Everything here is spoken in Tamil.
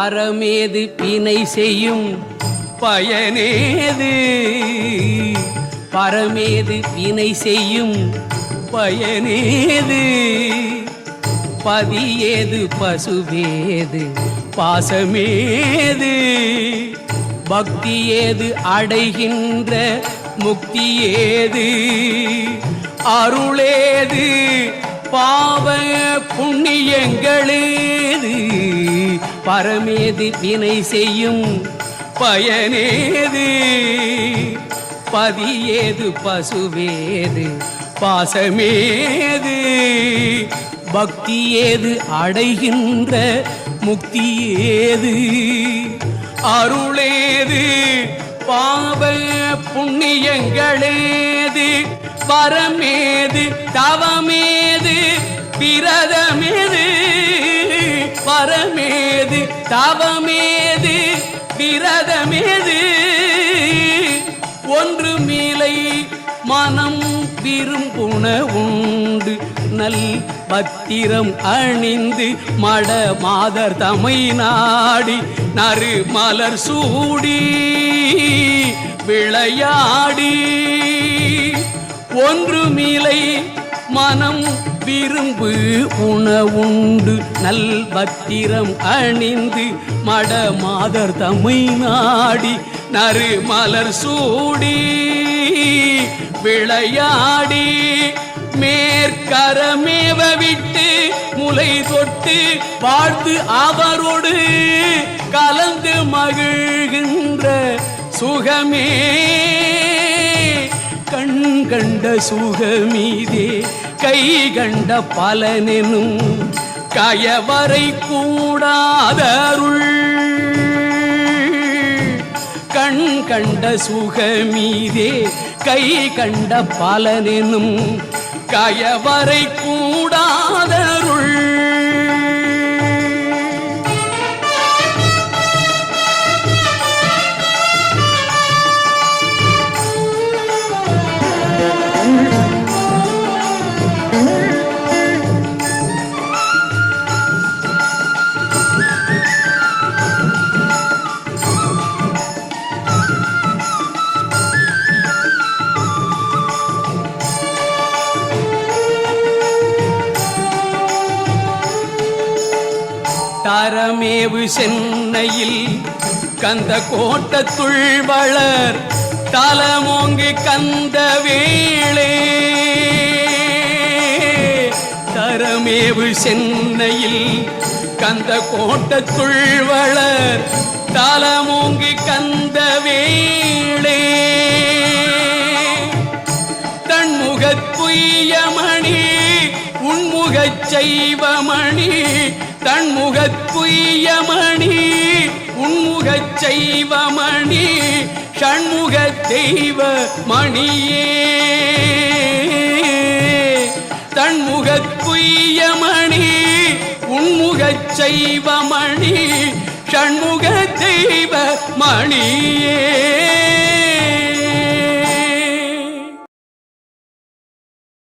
பரமேது வினை செய்யும் பயனேது? பரமேது வினை செய்யும் பயனேது? பதியேது பசுவேது பாசமேது? பக்தியேது அடைகின்ற முக்தியேது? அருளேது பாவ புண்ணியங்களேது? பரமேது வினை செய்யும் பயனேது? பதியேது பசுவேது பாசமேது? பக்தியேது அடைகின்ற முக்தியேது? அருளேது பாவ புண்ணியங்களேது? வரமேது தவமேது விரதமேது? வரமேது தவமேது விரதமேது? ஒன்று மீலை மனம் விரும்புண உண்டு நல் பத்திரம் அணிந்து மட மாதர் தமை நாடி நறு மலர் சூடி விளையாடி. ஒன்று மீலை மனம் விரும்பு உணவுண்டு நல் பத்திரம் அணிந்து மட மாதர் தமை நாடி நறு மலர் சூடி விளையாடி. மேற்கரமேவ விட்டு முலை தொட்டு வாழ்த்து அவரோடு கலந்து மகிழ்கின்ற சுகமே கண் கண்ட சுகமீதே கை கண்ட பலனெனும் கயவரை கூடாதருள். கண் கண்ட சுகமீதே கை கண்ட பலனெனும் கயவரை கூடாதருள். தரமேவு சென்னையில் கந்த கோட்டத்துள் வளர் தலமோங்கி கந்த வேளே. தரமேவு சென்னையில் கந்த கோட்டத்துள் வளர் தலமோங்கி கந்த வேளே. தன்முகத்துய்யமணி உன்முகச் செய்வமணி தன்முகத்துய்யமணி உன்முகச் செய்வமணி ஷண்முக தெய்வ மணியே. தன்முகத்துய்யமணி உன்முகச் செய்வமணி ஷண்முக தெய்வ மணியே.